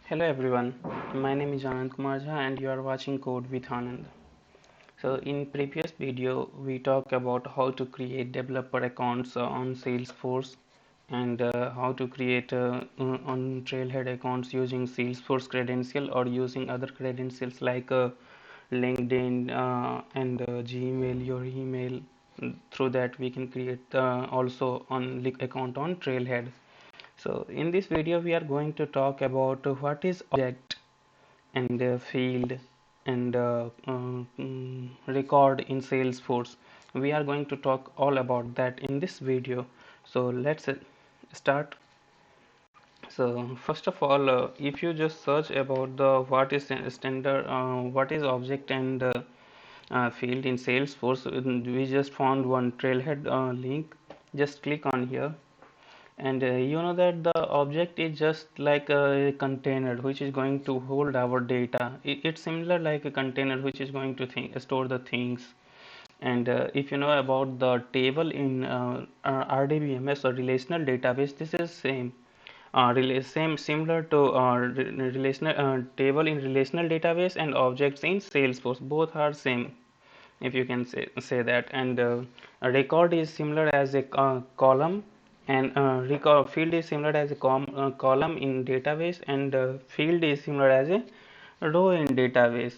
Hello everyone, my name is Anand Kumar Jha and you are watching Code with Anand. So in previous video we talked about how to create developer accounts on Salesforce and how to create on Trailhead accounts using Salesforce credential or using other credentials like LinkedIn and Gmail, your email. Through that we can create also on account on Trailhead. So in this video we are going to talk about what is object and field and record in Salesforce. We are going to talk all about that in this video. So let's start. So first of all, if you just search about the what is standard, what is object and field in Salesforce, we just found one Trailhead link. Just click on here and you know that the object is just like a container which is going to hold our data. It's similar like a container which is going to store the things. And if you know about the table in RDBMS or relational database, this is same. Same similar to relational table in relational database and objects in Salesforce. Both are same, if you can say that. And a record is similar as a column, and record field is similar as a column in database, and field is similar as a row in database.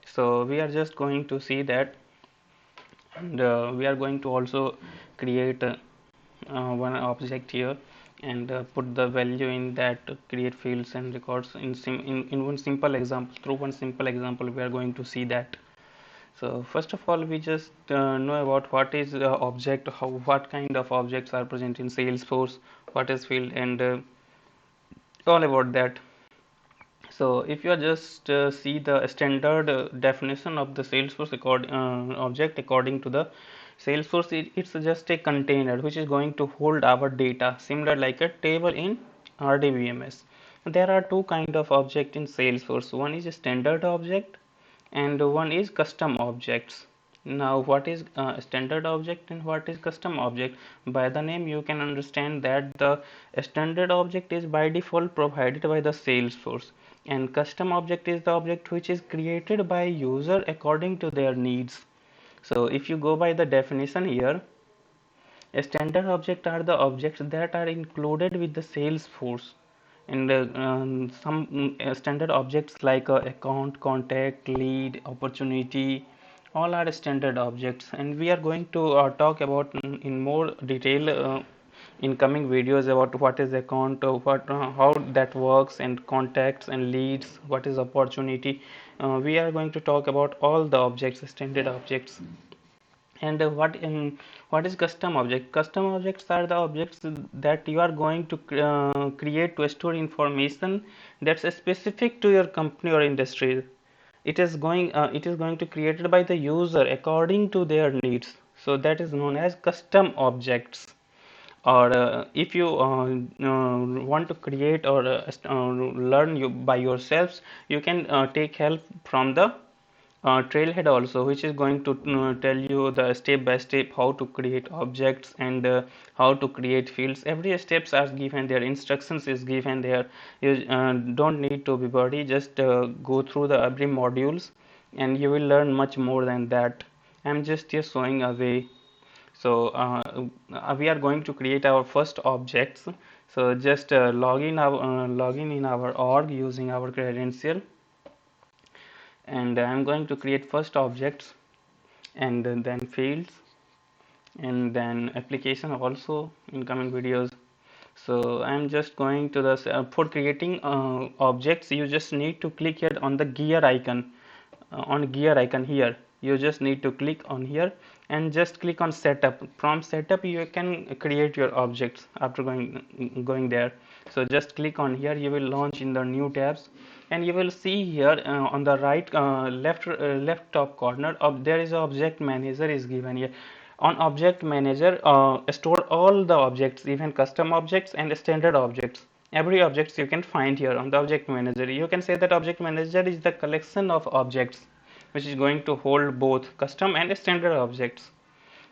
So we are just going to see that, and we are going to also create one object here and put the value in that to create fields and records in one simple example. Through one simple example we are going to see that. So first of all, we just know about what is object, what kind of objects are present in Salesforce, what is field, and all about that. So if you just see the standard definition of the Salesforce object according to the Salesforce, it's just a container which is going to hold our data, similar like a table in RDBMS. There are two kind of object in Salesforce. One is a standard object and one is custom objects. Now what is standard object and what is custom object? By the name you can understand that the standard object is by default provided by the Salesforce, and custom object is the object which is created by user according to their needs. So if you go by the definition here, standard objects are the objects that are included with the Salesforce, and some standard objects like account, contact, lead, opportunity, all are standard objects. And we are going to talk about in more detail in coming videos about what is account, how that works, and contacts and leads, what is opportunity. We are going to talk about all the objects, standard objects. And what is custom object? Custom objects are the objects that you are going to create to store information that's specific to your company or industry. It is going to created by the user according to their needs. So that is known as custom objects. Or if you want to create or learn you by yourselves, you can take help from the Trailhead also, which is going to tell you the step by step how to create objects and how to create fields. Every steps are given there, instructions is given there. You don't need to be worried, just go through the every modules and you will learn much more than that. I'm just here showing a way. So we are going to create our first objects. So just log in our org using our credential, and I'm going to create first objects and then fields and then application also in coming videos. So I'm just going to the for creating objects, you just need to click here on the gear icon, on gear icon here. You just need to click on here and just click on setup. From setup you can create your objects after going there. So just click on here, you will launch in the new tabs, and you will see here on the right left top corner of there is a object manager is given here. On object manager, store all the objects, even custom objects and standard objects. Every objects you can find here on the object manager. You can say that object manager is the collection of objects which is going to hold both custom and standard objects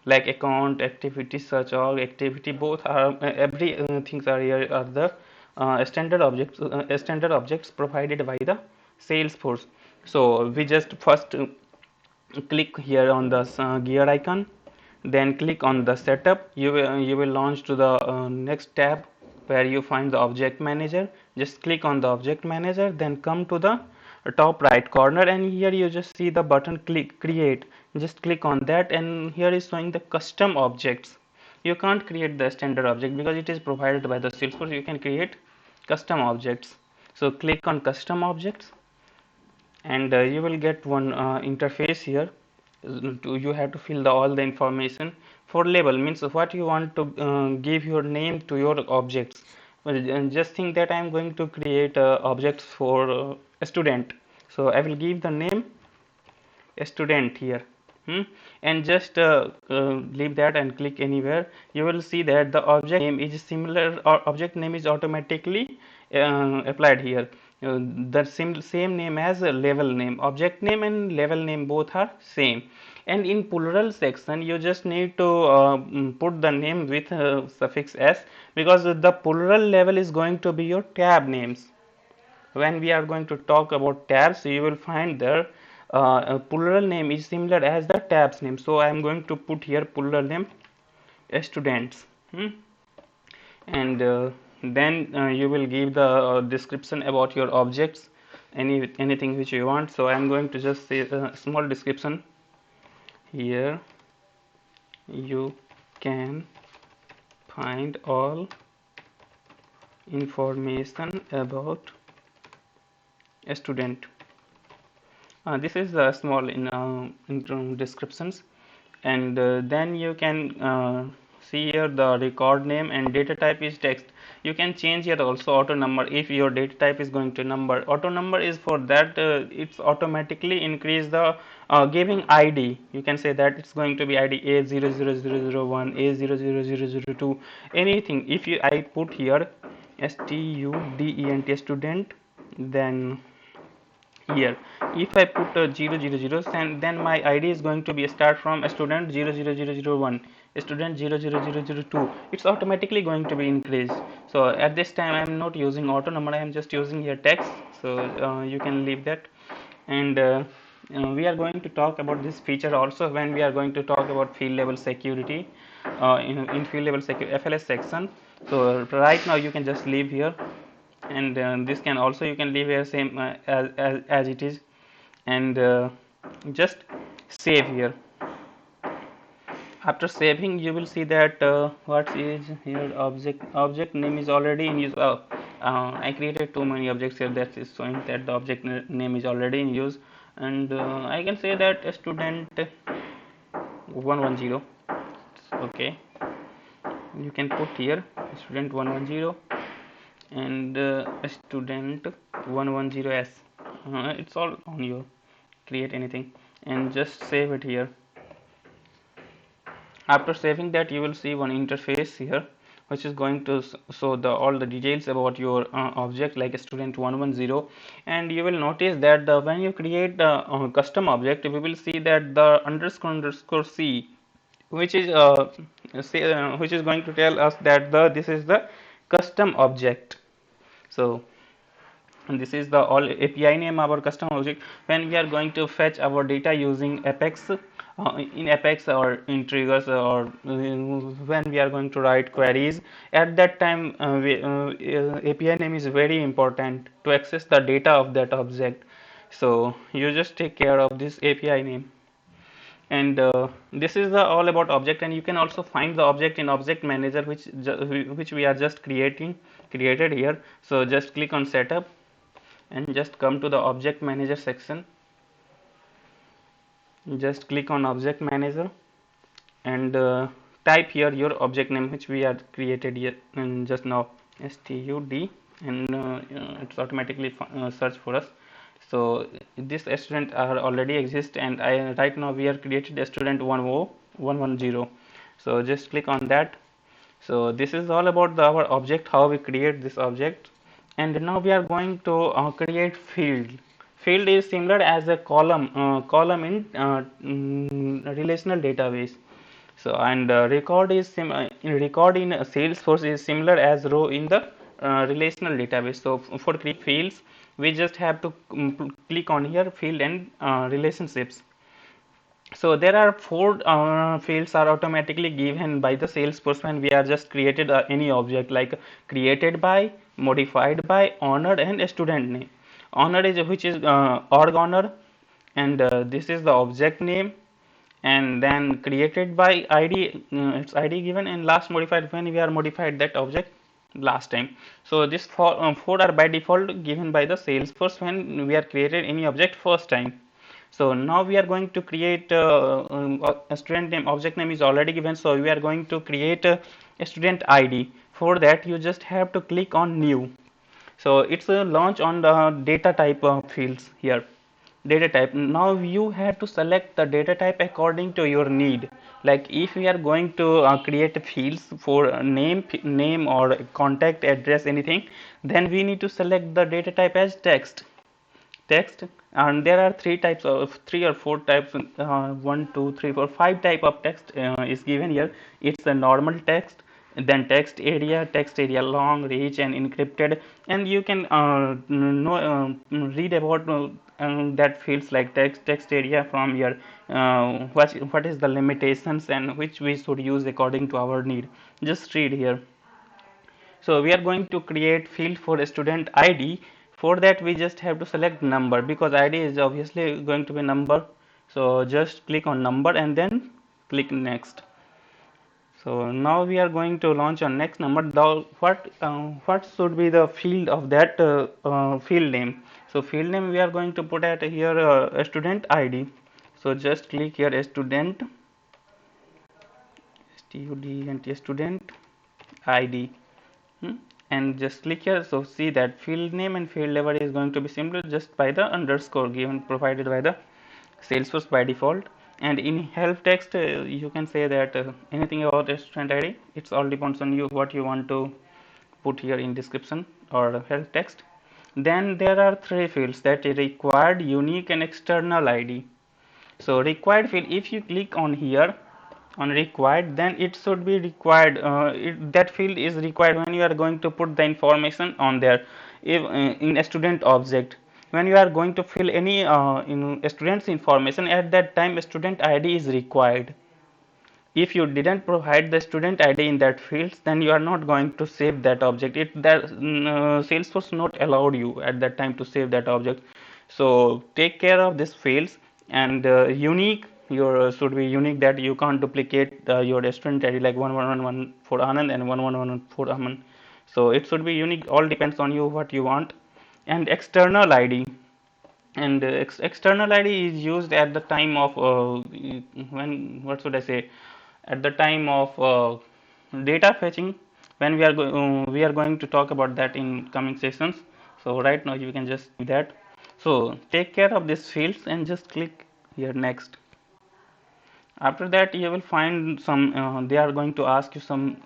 like account, activity, search org, activity. Both are every things are here are the standard objects provided by the Salesforce. So we just first click here on the gear icon, then click on the setup. You will launch to the next tab where you find the object manager. Just click on the object manager, then come to the top right corner, and here you just see the button click create. Just click on that, and here is showing the custom objects. You can't create the standard object because it is provided by the Salesforce. You can create custom objects. So click on custom objects, and you will get one interface here. You have to fill all the information. For label means what you want to give your name to your objects. Just think that I am going to create objects for a student, so I will give the name a student here. And just leave that and click anywhere. You will see that the object name is similar, or object name is automatically applied here. The same name as a level name. Object name and level name both are same. And in plural section you just need to put the name with suffix s, because the plural level is going to be your tab names. When we are going to talk about tabs, you will find there a plural name is similar as the tabs name. So I am going to put here plural name students. And then you will give the description about your objects, anything which you want. So I am going to just say a small description here. You can find all information about a student. This is small in descriptions. And then you can see here the record name, and data type is text. You can change here also auto number. If your data type is going to number, auto number is for that it's automatically increase the giving ID. You can say that it's going to be ID A00001, A00002, anything. If I put here student student, then here if I put 000, and then my ID is going to be start from student 00001, student 00002. It's automatically going to be increased. So at this time I am not using auto number, I am just using here text. So you can leave that. And we are going to talk about this feature also when we are going to talk about field level security in field level FLS section. So right now you can just leave here, and this can also you can leave here same as it is. And just save here. After saving, you will see that what is here, object name is already in use. I created too many objects here, that is showing that the object name is already in use. And I can say that student 110. Okay, you can put here student 110 and student 110s. It's all on you, create anything and just save it here. After saving that, you will see one interface here which is going to show all the details about your object like student 110. And you will notice that when you create the custom object, we will see that the underscore c, which is which is going to tell us that this is the custom object. So, and this is the all API name our custom object. When we are going to fetch our data using Apex, in Apex or in triggers, or when we are going to write queries, at that time API name is very important to access the data of that object. So you just take care of this API name. And this is all about object. And you can also find the object in object manager, which we are just created here. So just click on setup and just come to the object manager section. Just click on object manager and type here your object name which we had created here and just now, stud, and it's automatically search for us. So this student are already exist, and right now we are created a student 110. So just click on that. So this is all about our object, how we create this object. And now we are going to create field. Field is similar as a column in relational database. So and record in Salesforce is similar as row in the relational database. So for create fields, we just have to click on here field and relationships. So there are four fields are automatically given by the Salesforce when we are just created any object, like created by, modified by, owner, and student name. Owner is which is org owner, and this is the object name, and then created by ID, its ID given, and last modified when we are modified that object last time. So this four are by default given by the Salesforce when we are created any object first time. So now we are going to create a student name. Object name is already given, so we are going to create a student ID. For that, you just have to click on new. So it's a launch on the data type fields here. Data type. Now you have to select the data type according to your need. Like if we are going to create fields for name or contact address, anything, then we need to select the data type as text. And there are three or four types, one, two, three, four, five type of text is given here. It's a normal text, then text area long, rich, and encrypted. And you can read about that fields like text area from here, what is the limitations and which we should use according to our need. Just read here. So we are going to create field for student ID. For that we just have to select number because ID is obviously going to be number. So just click on number and then click next. So now we are going to launch on next number. What should be the field of that field name? So field name we are going to put at here student ID. So just click here student ID. And just click here. So see that field name and field level is going to be similar just by the underscore given provided by the Salesforce by default. And in help text you can say that anything about the student ID. It's all depends on you what you want to put here in description or help text. Then there are three fields that are required, unique, and external ID. So required field, if you click on here on required, then it should be required, that field is required when you are going to put the information on there. If in a student object, when you are going to fill any in student's information, at that time student ID is required. If you didn't provide the student ID in that field, then you are not going to save that object. Salesforce not allowed you at that time to save that object. So take care of these fields. And unique, your should be unique, that you can't duplicate your student ID like 1111 for Anand and 1111 for Aman. So it should be unique. All depends on you what you want. And external ID, and external ID is used at the time of when, what should I say, at the time of data fetching, when we are going to talk about that in coming sessions. So right now you can just do that. So take care of these fields and just click here next. After that you will find some they are going to ask you some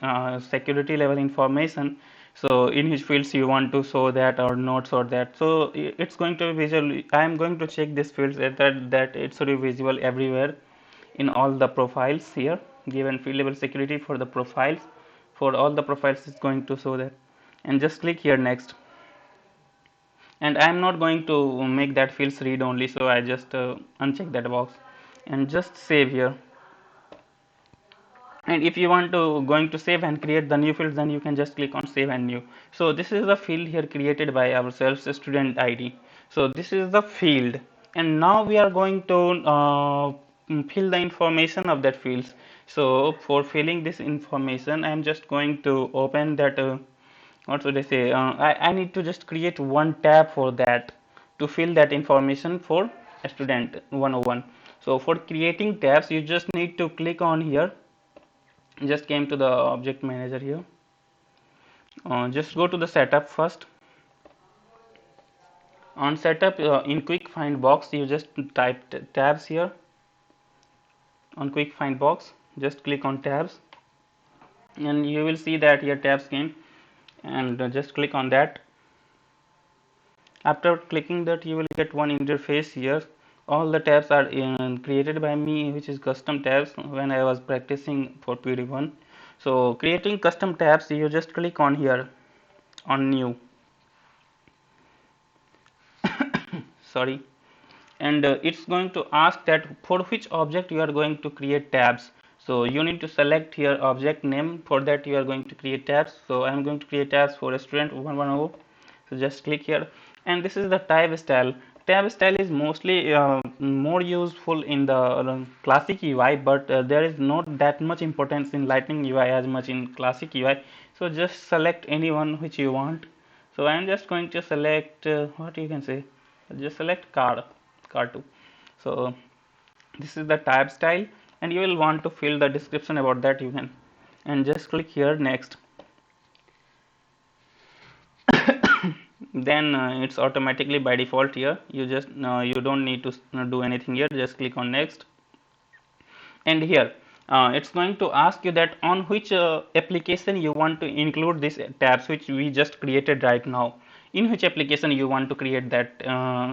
security level information. So in which fields you want to show that or not show that. So it's going to be visual. I am going to check these fields that it should be visible everywhere in all the profiles here. Given field level security for the profiles, for all the profiles is going to show that. And just click here next. And I am not going to make that fields read only, so I just uncheck that box and just save here. And if you want to going to save and create the new fields, then you can just click on save and new. So this is the field here created by ourselves, student ID. So this is the field, and now we are going to fill the information of that fields. So for filling this information, I am just going to open that what should I say, I need to just create one tab for that to fill that information for student 101. So for creating tabs, you just need to click on here. Just came to the object manager here. Just go to the setup first. On setup, in quick find box, you just type tabs here. On quick find box, just click on tabs, and you will see that here tabs came, and just click on that. After clicking that, you will get one interface here. All the tabs are created by me, which is custom tabs when I was practicing for PD1. So creating custom tabs, you just click on here on new. Sorry. And it's going to ask that for which object you are going to create tabs. So you need to select here object name. For that you are going to create tabs. So I am going to create tabs for student 110. So just click here, and this is the tab style. Tab style is mostly more useful in the classic UI, but there is not that much importance in Lightning UI as much in classic UI. So just select any one which you want. So I am just going to select what you can say, just select car 2. So this is the tab style, and you will want to fill the description about that. You can, and just click here next. Then it's automatically by default here. You just you don't need to do anything here. Just click on next, and here it's going to ask you that on which application you want to include these tabs which we just created right now. In which application you want to create that,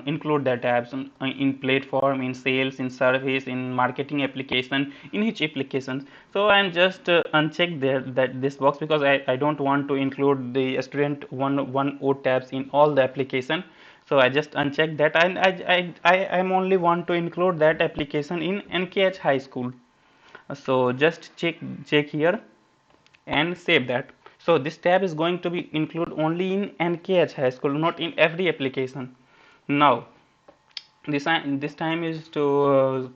include the tabs in platform, in sales, in service, in marketing application, in which applications. So I'm just uncheck there that this box, because I don't want to include the student 110 tabs in all the application. So I just uncheck that, and I'm only want to include that application in NKH High School. So just check here and save that. So this tab is going to be include only in NKH High School, not in every application. Now this time is to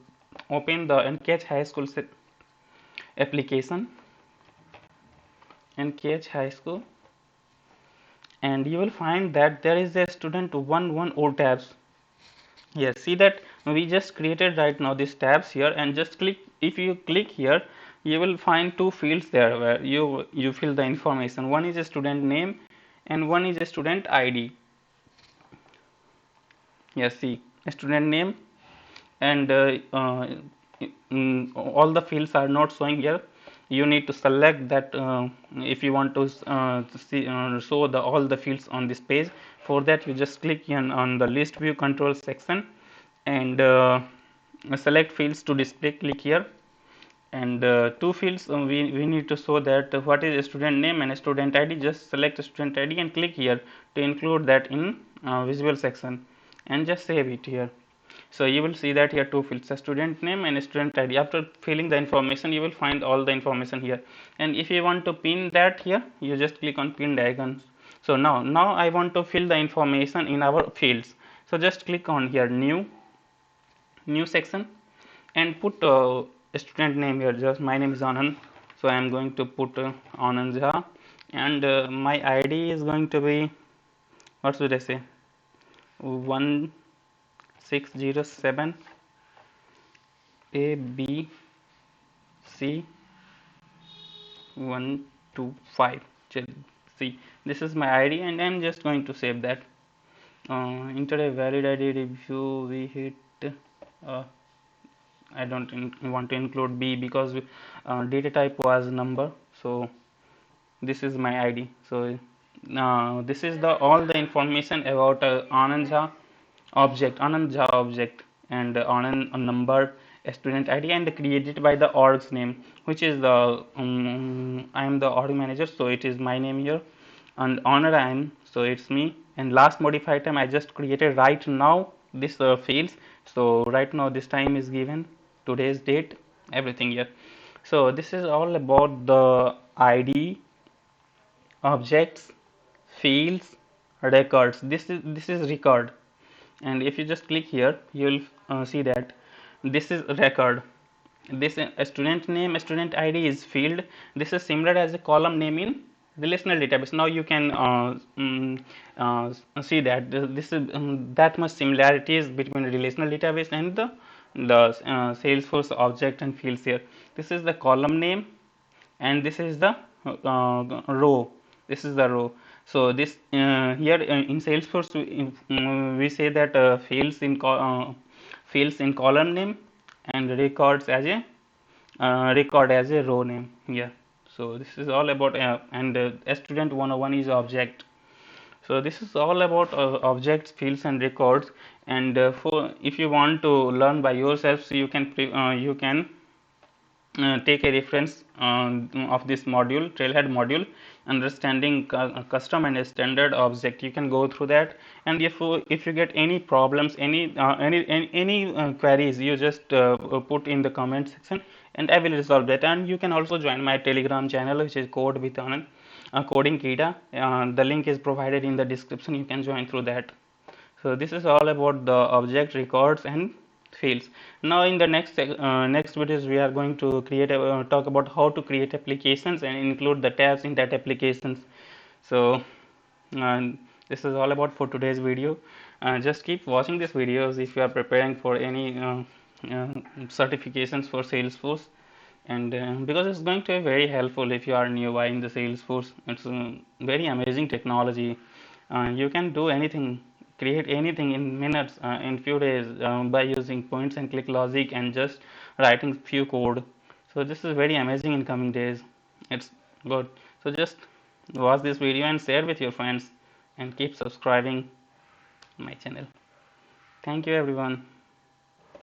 open the NKH High School application, NKH High School, and you will find that there is a student 110 tabs. Yes, see that we just created right now these tabs here, and just click. If you click here, you will find two fields there where you fill the information. One is a student name, and one is a student ID. Yes, see, a student name, and all the fields are not showing here. You need to select that if you want to show the all the fields on this page. For that, you just click on the list view control section, and select fields to display. Click here, and two fields we need to show that what is a student name and a student ID. Just select student ID and click here to include that in visual section, and just save it here. So you will see that here two fields, a student name and a student ID. After filling the information, you will find all the information here, and if you want to pin that here, you just click on pin icon. So now I want to fill the information in our fields. So just click on here new section, and put a student name here. Just my name is Anand, so I am going to put Anand Jha, and my ID is going to be, what should I say, 1607 ABC 125. See, this is my ID, and I'm just going to save that. Enter a valid ID review. We hit I don't want to include B because data type was number. So this is my ID. So this is the all the information about Anand Jha object, and Anand number, student ID, and created by the org's name, which is the I am the org manager, so it is my name here, and honor I am, so it's me. And last modified time I just created right now this fields. So right now this time is given, today's date, everything here. So this is all about the ID, objects, fields, records. This is record, and if you just click here, you will see that this is record. This a student name, a student ID is field. This is similar as a column name in relational database. Now you can see that this is that much similarities between relational database and the Salesforce object and fields here. This is the column name, and this is the row. This is the row. So this here in Salesforce we say that fields in column name, and records as a record as a row name here. So this is all about and student 101 is object. So this is all about objects, fields, and records. And for if you want to learn by yourself, so you can take a reference of this module, Trailhead module. understanding custom and standard object. You can go through that, and if you get any problems, any queries, you just put in the comment section, and I will resolve that. And you can also join my Telegram channel, which is Code with Anand, Coding Kida. The link is provided in the description. You can join through that. So this is all about the object records and fields. Now in the next videos we are going to talk about how to create applications and include the tabs in that applications. So this is all about for today's video. Just keep watching these videos if you are preparing for any certifications for Salesforce, and because it's going to be very helpful if you are new in the Salesforce. It's a very amazing technology. You can do anything, create anything in minutes, in few days, by using points and click logic and just writing few code. So this is very amazing in coming days. It's good. So just watch this video and share with your friends, and keep subscribing my channel. Thank you everyone.